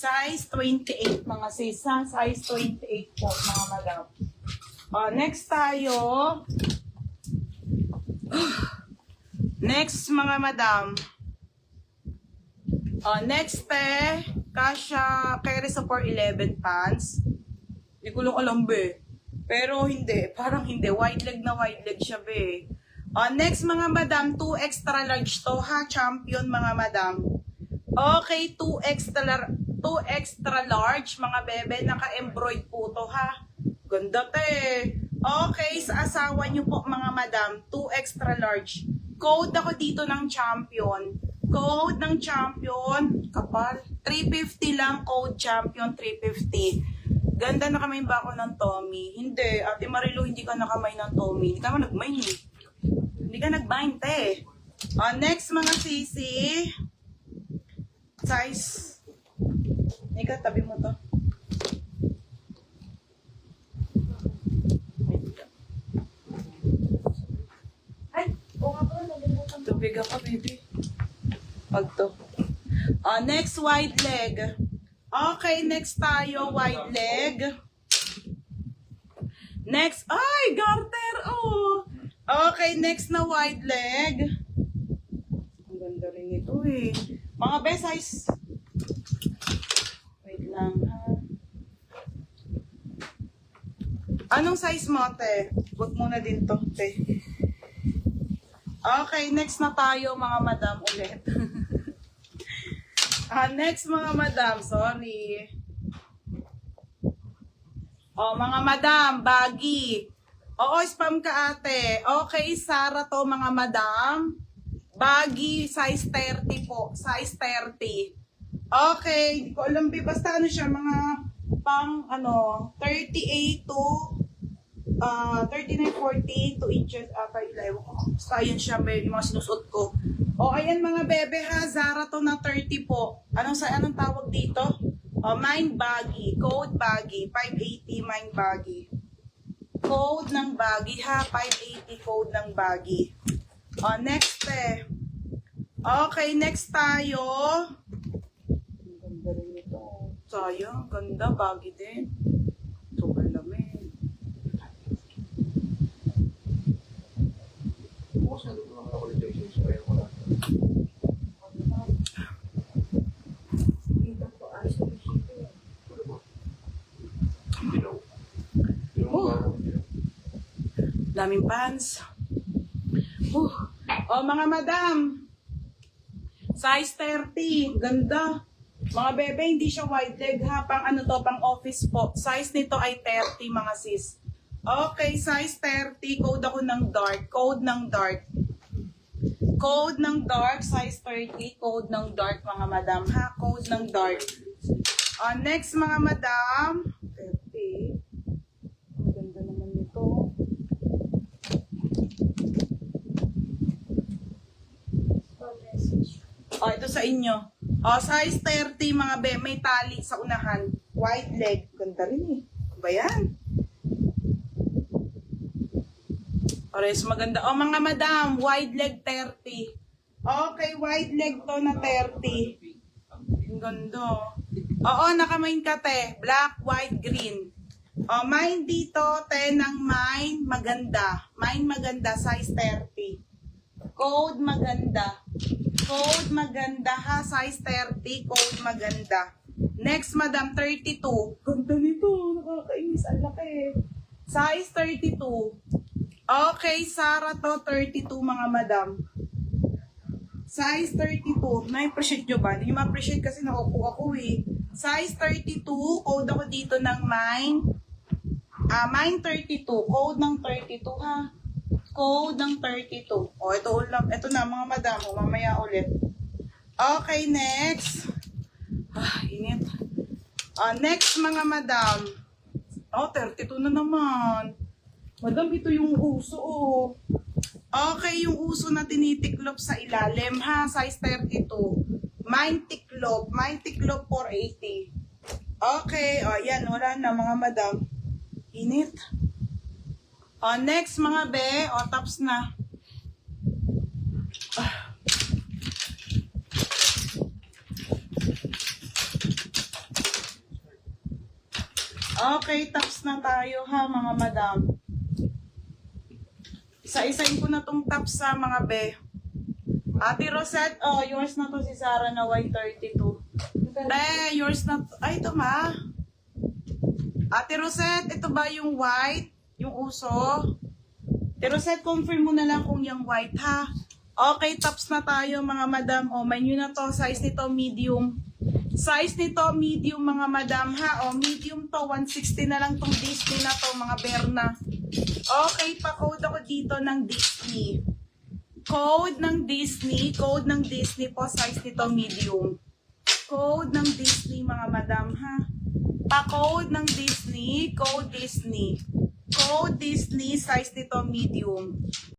Size 28 mga sis, ha? Size 28 po mga madam. Next tayo. Next mga madam. Next Kasha Carry Support 11 pants. Hindi ko lang alam be. Pero hindi, parang hindi. Wide leg na wide leg siya be. Next mga madam, 2 extra large to ha. Champion mga madam. Okay, 2 extra large mga bebe. Naka-embroid po to ha. Ganda te. Okay, sa asawa nyo po mga madam, 2 extra large. Code ako dito ng champion. Code ng champion, kapal. 350 lang, code champion 350. Ganda na kamay ba ako ng Tommy? Hindi, Ate Marilu, hindi ka nakamay ng Tommy. Hindi ka nagmay eh. Hindi ka nagbind te. Next mga sisi. Size. Ika, tabi mo to. Tubig ako, baby. Pag to. Next, wide leg. Okay, next tayo, wide leg. Next, ay, garter, oh. Okay, next na wide leg. Ang ganda rin ito eh. Mga best size. Wait lang, ha. Anong size mo, te? Huwag muna din to, te. Okay, next na tayo mga madam ulit. Next mga madam, sorry. Mga madam, baggy. Oo, spam ka ate. Okay, Sara to mga madam. Baggy, size 30 po. Size 30. Okay, hindi ko alam, basta ano siya, mga pang 38 to 39-40, 2 inches, kailaw ko. Basta yun siya, may mga sinusot ko. Ayan mga bebe ha, Zara to na 30 po. Anong tawag dito? Mine baggy, code baggy, 580 mine baggy. Code ng baggy ha, 580 code ng baggy. Next Okay, next tayo. Ang ganda rin ito. Sayang, ganda, baggy din. Super lamig. Daming pants. Mga madam. Size 30. Ganda. Mga bebe, hindi siya wide leg ha. Pang pang office po. Size nito ay 30 mga sis. Okay, size 30. Code ako ng dark. Code ng dark. Code ng dark. Size 30. Code ng dark mga madam ha. Code ng dark. Next mga madam. 30. Ang ganda naman nito. Ito sa inyo. Size 30 mga be, may tali sa unahan. Wide leg. Ganda rin eh. Ba yan? Pares maganda. Mga madam, wide leg 30. Okay, wide leg to na 30. Ang ganda. Nakamain ka te. Black, white, green. Mine dito, te ng mine, maganda. Mine maganda, size 30. Code maganda. Code maganda ha, size 30, code maganda. Next, madam, 32. Ganda nito, nakakainis, ang laki. Size 32. Okay, Sara to, 32 mga madam. Size 32. Na-appreciate nyo ba? Hindi nyo ma-appreciate kasi naupo ako eh. Size 32, code ako dito ng mine. Mine 32, code ng 32 ha. Code ng 32. Ito na mga madam. Mamaya ulit. Okay, next. Init. Next mga madam. 32 na naman. Madam, ito yung uso Okay, yung uso na tinitiklop sa ilalim ha. Size 32. Mine tiklop. Mine tiklop 480. Okay. Yan. Wala na mga madam. Init. Next mga be, tops na. Okay, tops na tayo ha mga madam. Isa-isain ko na tong tops sa mga be. Ate Rosette, oh, yours na to si Sarah na white 32. Yours na to. Ay, ito ma. Ate Rosette, ito ba yung white? Yung uso? Ate Rosette, confirm mo na lang kung yung white ha. Okay, tops na tayo mga madam. O, may nyo na to. Size nito medium. Size nito medium mga madam ha. O, medium to. 160 na lang tong Disney na to mga berna. Okay, pa-code ako dito ng Disney. Code ng Disney. Code ng Disney po. Size nito medium. Code ng Disney mga madam ha. Pa-code ng Disney. Code Disney. Code Disney. Size nito medium.